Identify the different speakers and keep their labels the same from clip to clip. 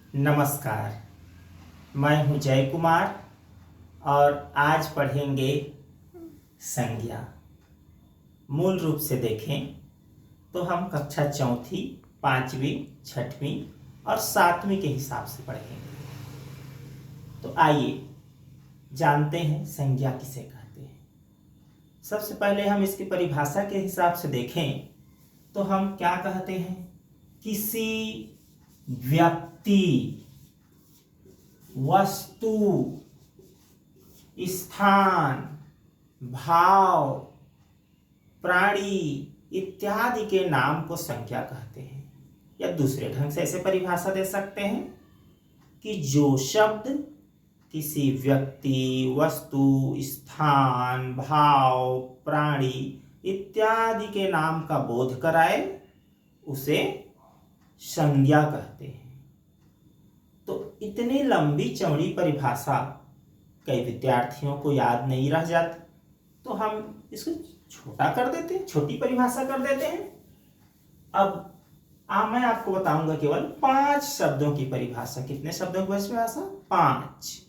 Speaker 1: नमस्कार। मैं हूं जय कुमार और आज पढ़ेंगे संज्ञा। मूल रूप से देखें तो हम कक्षा चौथी, पांचवी, छठवीं और सातवीं के हिसाब से पढ़ेंगे। तो आइए जानते हैं संज्ञा किसे कहते हैं। सबसे पहले हम इसकी परिभाषा के हिसाब से देखें तो हम क्या कहते हैं? किसी व्यक्ति, वस्तु, स्थान, भाव, प्राणी इत्यादि के नाम को संज्ञा कहते हैं। या दूसरे ढंग से ऐसे परिभाषा दे सकते हैं कि जो शब्द किसी व्यक्ति, वस्तु, स्थान, भाव, प्राणी इत्यादि के नाम का बोध कराए उसे संज्ञा कहते हैं। तो इतनी लंबी चौड़ी परिभाषा कई विद्यार्थियों को याद नहीं रह जाती, तो हम इसको छोटा कर देते हैं, छोटी परिभाषा कर देते हैं। अब मैं आपको बताऊंगा केवल 5 शब्दों की परिभाषा। कितने शब्दों की परिभाषा? 5।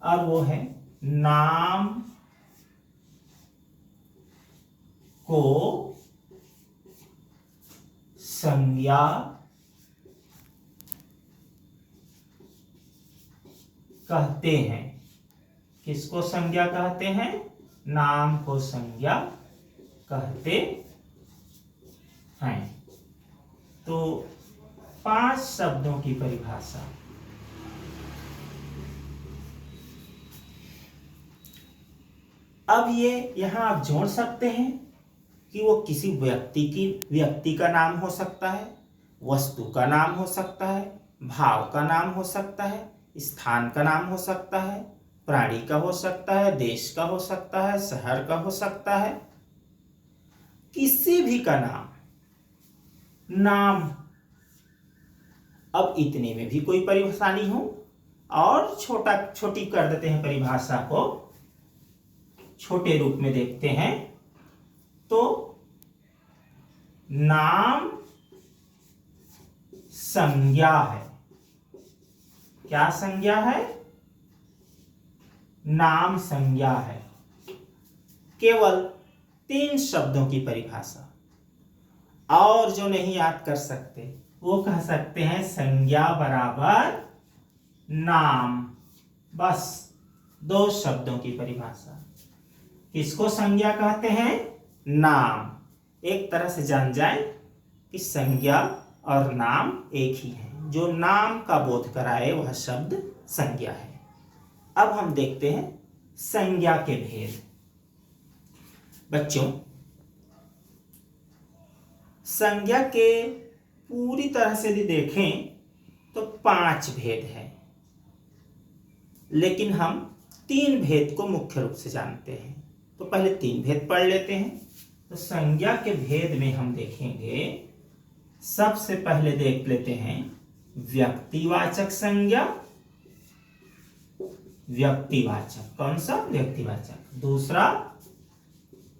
Speaker 1: और वो है नाम को संज्ञा कहते हैं। किसको संज्ञा कहते हैं? नाम को संज्ञा कहते हैं। तो 5 शब्दों की परिभाषा। अब ये यहां आप जोड़ सकते हैं कि वो किसी व्यक्ति का नाम हो सकता है, वस्तु का नाम हो सकता है, भाव का नाम हो सकता है, स्थान का नाम हो सकता है, प्राणी का हो सकता है, देश का हो सकता है, शहर का हो सकता है, किसी भी का नाम। अब इतने में भी कोई परिभाषा नहीं हो और छोटी कर देते हैं परिभाषा को, छोटे रूप में देखते हैं तो नाम संज्ञा है। क्या संज्ञा है? नाम संज्ञा है। केवल 3 शब्दों की परिभाषा। और जो नहीं याद कर सकते वो कह सकते हैं संज्ञा बराबर नाम। बस 2 शब्दों की परिभाषा। किसको संज्ञा कहते हैं? नाम। एक तरह से जान जाए कि संज्ञा और नाम एक ही है। जो नाम का बोध कराए वह शब्द संज्ञा है। अब हम देखते हैं संज्ञा के भेद। बच्चों, संज्ञा के पूरी तरह से यदि देखें तो 5 भेद हैं, लेकिन हम 3 भेद को मुख्य रूप से जानते हैं। तो पहले 3 भेद पढ़ लेते हैं। तो संज्ञा के भेद में हम देखेंगे, सबसे पहले देख लेते हैं व्यक्तिवाचक संज्ञा। व्यक्तिवाचक कौन सा? व्यक्तिवाचक। दूसरा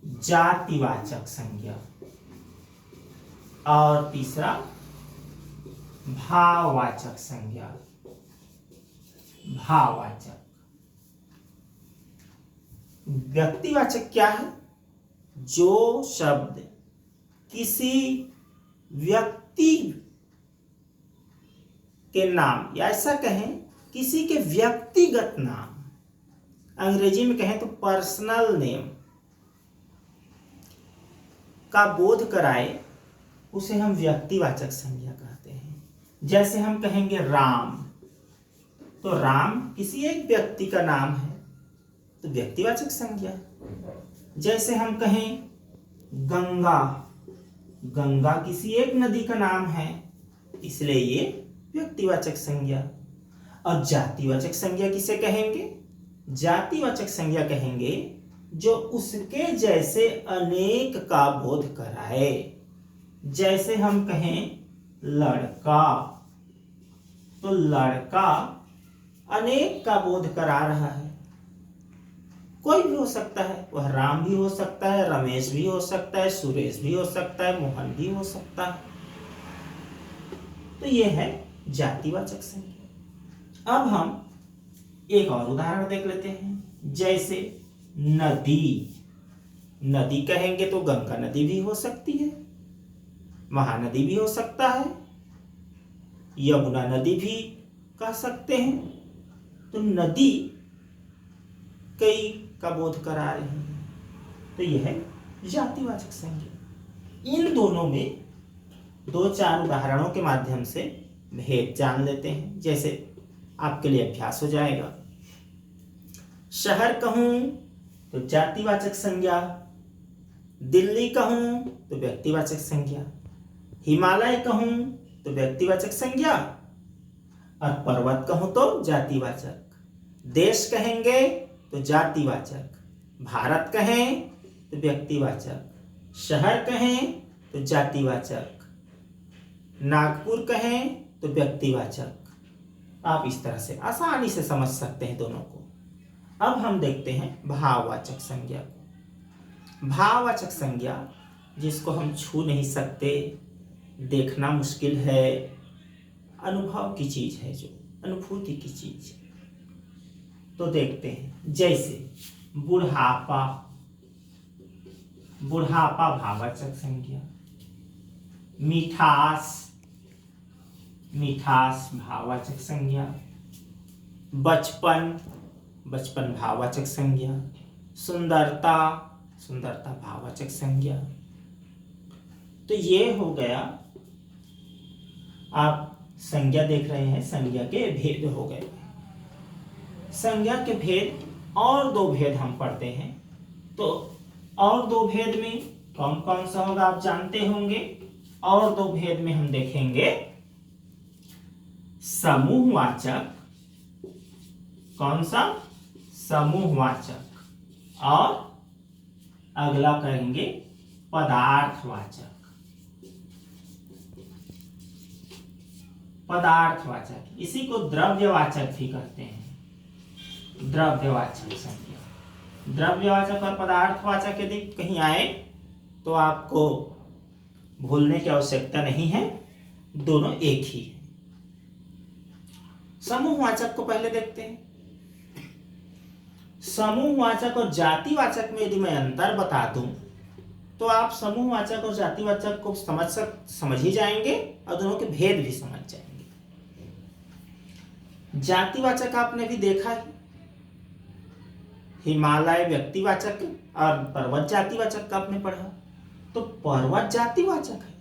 Speaker 1: जातिवाचक संज्ञा और तीसरा भाववाचक संज्ञा। भाववाचक। व्यक्तिवाचक क्या है? जो शब्द किसी व्यक्ति के नाम, या ऐसा कहें किसी के व्यक्तिगत नाम, अंग्रेजी में कहें तो पर्सनल नेम का बोध कराए उसे हम व्यक्तिवाचक संज्ञा कहते हैं। जैसे हम कहेंगे राम, तो राम किसी एक व्यक्ति का नाम है तो व्यक्तिवाचक संज्ञा। जैसे हम कहें गंगा, गंगा किसी एक नदी का नाम है इसलिए ये व्यक्तिवाचक संज्ञा। और जातिवाचक संज्ञा किसे कहेंगे? जातिवाचक संज्ञा कहेंगे जो उसके जैसे अनेक का बोध कराए। जैसे हम कहें लड़का, तो लड़का अनेक का बोध करा रहा है। कोई भी हो सकता है, वह राम भी हो सकता है, रमेश भी हो सकता है, सुरेश भी हो सकता है, मोहन भी हो सकता है। तो ये है जातिवाचक संज्ञा। अब हम एक और उदाहरण देख लेते हैं, जैसे नदी। नदी कहेंगे तो गंगा नदी भी हो सकती है, महानदी भी हो सकता है, यमुना नदी भी कह सकते हैं। तो नदी कई का बोध करा रहे हैं, तो यह है जातिवाचक संज्ञा। इन दोनों में 2-4 उदाहरणों के माध्यम से भेद जान लेते हैं, जैसे आपके लिए अभ्यास हो जाएगा। शहर कहूं तो जातिवाचक संज्ञा, दिल्ली कहूं तो व्यक्तिवाचक संज्ञा, हिमालय कहूं तो व्यक्तिवाचक संज्ञा, और पर्वत कहूं तो जातिवाचक। देश कहेंगे तो जातिवाचक, भारत कहें तो व्यक्तिवाचक, शहर कहें तो जातिवाचक, नागपुर कहें तो व्यक्तिवाचक। आप इस तरह से आसानी से समझ सकते हैं दोनों को। अब हम देखते हैं भाववाचक संज्ञा को। भाववाचक संज्ञा जिसको हम छू नहीं सकते, देखना मुश्किल है, अनुभव की चीज है, जो अनुभूति की चीज। तो देखते हैं, जैसे बुढ़ापा। बुढ़ापा भाववाचक संज्ञा। मिठास, मिठास भाववाचक संज्ञा। बचपन, बचपन भाववाचक संज्ञा। सुंदरता, सुंदरता भाववाचक संज्ञा। तो ये हो गया, आप संज्ञा देख रहे हैं, संज्ञा के भेद हो गए। संज्ञा के भेद और 2 भेद हम पढ़ते हैं, तो और 2 भेद में कौन कौन सा होगा आप जानते होंगे। और 2 भेद में हम देखेंगे समूहवाचक, कौन सा, समूहवाचक, और अगला कहेंगे पदार्थवाचक। पदार्थवाचक, इसी को द्रव्यवाचक भी कहते हैं, द्रव्यवाचक संज्ञा। द्रव्यवाचक और पदार्थवाचक यदि कहीं आए तो आपको भूलने की आवश्यकता नहीं है, दोनों एक ही है। समूहवाचक को पहले देखते हैं। समूहवाचक और जातिवाचक में यदि मैं अंतर बता दूं तो आप समूहवाचक और जातिवाचक को समझ ही जाएंगे और दोनों के भेद भी समझ जाएंगे। जातिवाचक आपने भी देखा है, हिमालय व्यक्तिवाचक और पर्वत जातिवाचक का आपने पढ़ा, तो पर्वत जातिवाचक है।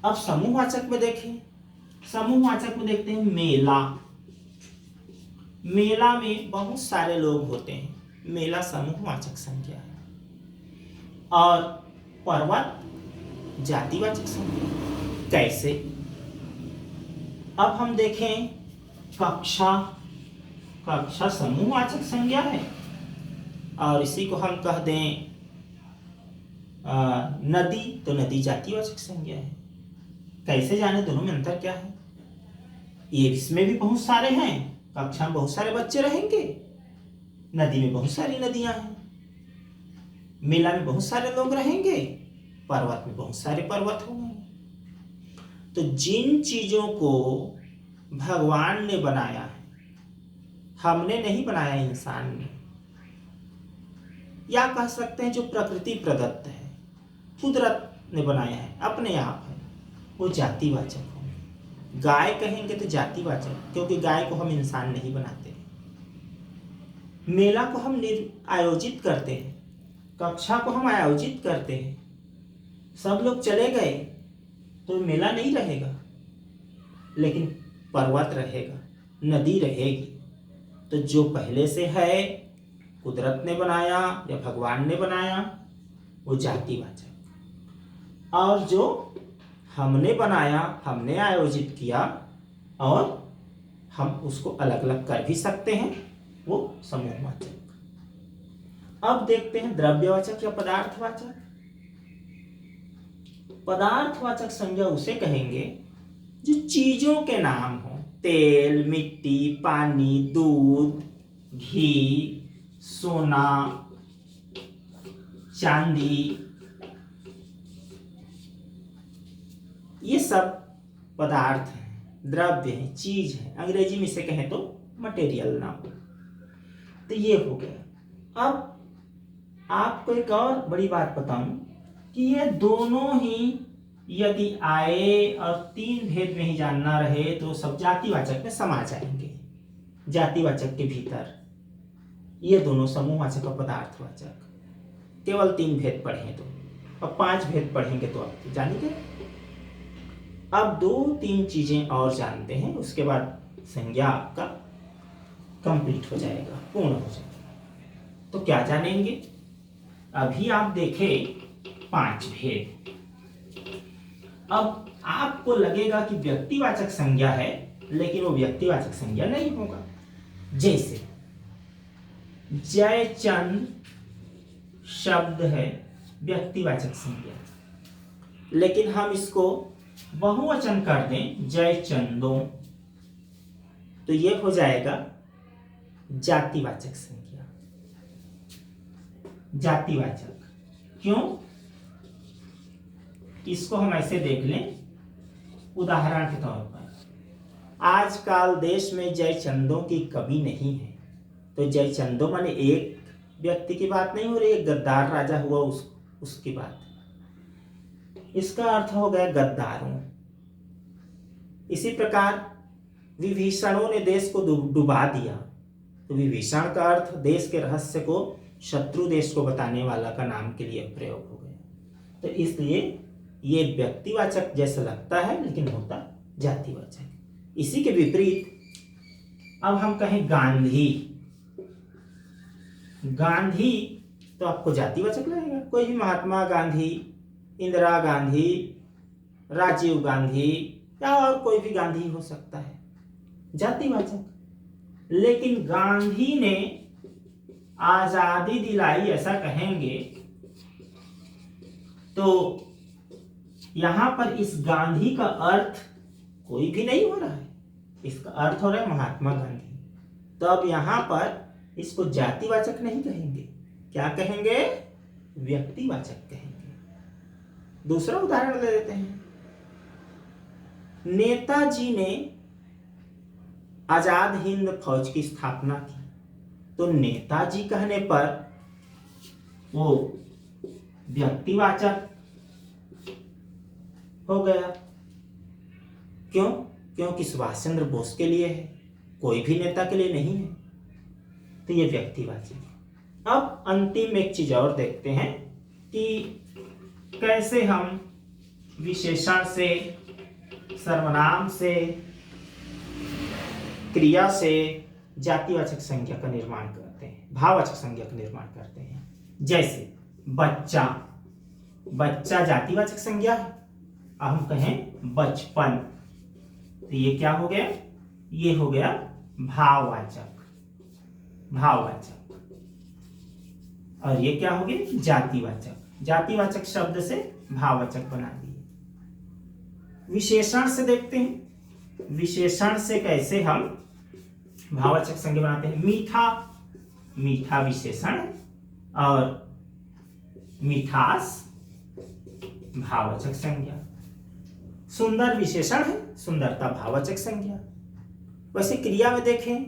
Speaker 1: अब समूहवाचक में देखें, समूहवाचक में देखते हैं मेला। मेला में बहुत सारे लोग होते हैं, मेला समूहवाचक संज्ञा है। और पर्वत जातिवाचक संज्ञा। कैसे? अब हम देखें कक्षा, कक्षा समूहवाचक संज्ञा है, और इसी को हम कह दें नदी, तो नदी जातिवाचक संज्ञा है। कैसे जाने दोनों में अंतर क्या है? ये इसमें भी बहुत सारे हैं, कक्षा में बहुत सारे बच्चे रहेंगे, नदी में बहुत सारी नदियां हैं, मेला में बहुत सारे लोग रहेंगे, पर्वत में बहुत सारे पर्वत होंगे। तो जिन चीजों को भगवान ने बनाया है, हमने नहीं बनाया, इंसान ने, या कह सकते हैं जो प्रकृति प्रदत्त है, कुदरत ने बनाया है, अपने आप है, वो जातिवाचक होंगे। गाय कहेंगे तो जातिवाचक, क्योंकि गाय को हम इंसान नहीं बनाते। मेला को हम आयोजित करते हैं, कक्षा को हम आयोजित करते हैं, सब लोग चले गए तो मेला नहीं रहेगा, लेकिन पर्वत रहेगा, नदी रहेगी। तो जो पहले से है, कुदरत ने बनाया या भगवान ने बनाया, वो जातिवाचक, और जो हमने बनाया, हमने आयोजित किया और हम उसको अलग अलग कर भी सकते हैं, वो समूहवाचक। अब देखते हैं द्रव्यवाचक या पदार्थवाचक। पदार्थवाचक संज्ञा उसे कहेंगे जो चीजों के नाम हो, तेल, मिट्टी, पानी, दूध, घी, सोना, चांदी, ये सब पदार्थ हैं। द्रव्य है, चीज है, अंग्रेजी में इसे कहें तो मटेरियल नाम। तो ये हो गया। अब आपको एक और बड़ी बात बताऊं कि ये दोनों ही यदि आए और तीन भेद में ही जानना रहे तो सब जातिवाचक में समा जाएंगे। जातिवाचक के भीतर ये दोनों समूहवाचक और पदार्थवाचक, केवल तीन भेद पढ़े तो, और पांच भेद पढ़ेंगे तो आप जानेंगे। अब दो तीन चीजें और जानते हैं, उसके बाद संज्ञा आपका कंप्लीट हो जाएगा, पूर्ण हो जाएगा। तो क्या जानेंगे? अभी आप देखें पांच भेद। अब आपको लगेगा कि व्यक्तिवाचक संज्ञा है, लेकिन वो व्यक्तिवाचक संज्ञा नहीं होगा। जैसे जयचंद शब्द है व्यक्तिवाचक संज्ञा, लेकिन हम इसको बहुवचन कर दें जयचंदों, तो ये हो जाएगा जातिवाचक संज्ञा। जातिवाचक क्यों? इसको हम ऐसे देख लें, उदाहरण के तौर पर आजकल देश में जयचंदों की कमी नहीं है। तो जयचंदों माने एक व्यक्ति की बात नहीं हो रही, एक गद्दार राजा हुआ उसकी बात। इसका अर्थ हो गया गद्दारों। इसी प्रकार विभीषणों ने देश को डुबा दिया, तो विभीषण का अर्थ देश के रहस्य को शत्रु देश को बताने वाला का नाम के लिए प्रयोग हो गया। तो इसलिए ये व्यक्तिवाचक जैसा लगता है, लेकिन होता जातिवाचक। इसी के विपरीत अब हम कहें गांधी। गांधी तो आपको जातिवाचक लगेगा। कोई भी महात्मा गांधी, इंदिरा गांधी, राजीव गांधी या और कोई भी गांधी हो सकता है, जातिवाचक। लेकिन गांधी ने आजादी दिलाई ऐसा कहेंगे तो यहां पर इस गांधी का अर्थ कोई भी नहीं हो रहा है, इसका अर्थ हो रहा है महात्मा गांधी। तो अब यहां पर इसको जातिवाचक नहीं कहेंगे, क्या कहेंगे? व्यक्तिवाचक कहेंगे। दूसरा उदाहरण ले लेते हैं। नेताजी ने आजाद हिंद फौज की स्थापना की, तो नेताजी कहने पर वो व्यक्तिवाचक हो गया। क्यों? क्योंकि सुभाष चंद्र बोस के लिए है, कोई भी नेता के लिए नहीं है, तो ये व्यक्तिवाचक। अब अंतिम एक चीज और देखते हैं कि कैसे हम विशेषण से, सर्वनाम से, क्रिया से जातिवाचक संज्ञा का निर्माण करते हैं, भाववाचक संज्ञा का निर्माण करते हैं। जैसे बच्चा, बच्चा जातिवाचक संज्ञा है। अब हम कहें बचपन, तो ये क्या हो गया? ये हो गया भाववाचक। भाववाचक। और ये क्या हो गया? जातिवाचक। जातिवाचक शब्द से भाववाचक बना दिए। विशेषण से देखते हैं, विशेषण से कैसे हम भाववाचक संज्ञा बनाते हैं। मीठा, मीठा विशेषण, और मिठास भाववाचक संज्ञा। सुंदर विशेषण है, सुंदरता भाववाचक संज्ञा। वैसे क्रिया में देखें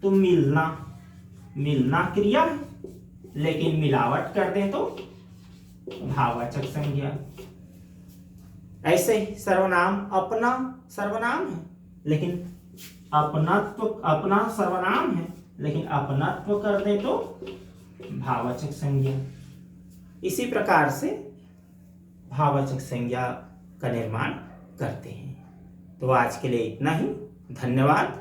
Speaker 1: तो मिलना, मिलना क्रिया है, लेकिन मिलावट कर दें तो भाववाचक संज्ञा। ऐसे ही सर्वनाम, अपना सर्वनाम है, लेकिन अपनत्व, अपना सर्वनाम है, लेकिन अपनत्व कर दें तो भाववाचक संज्ञा। इसी प्रकार से भाववाचक संज्ञा का निर्माण करते हैं। तो आज के लिए इतना ही। धन्यवाद।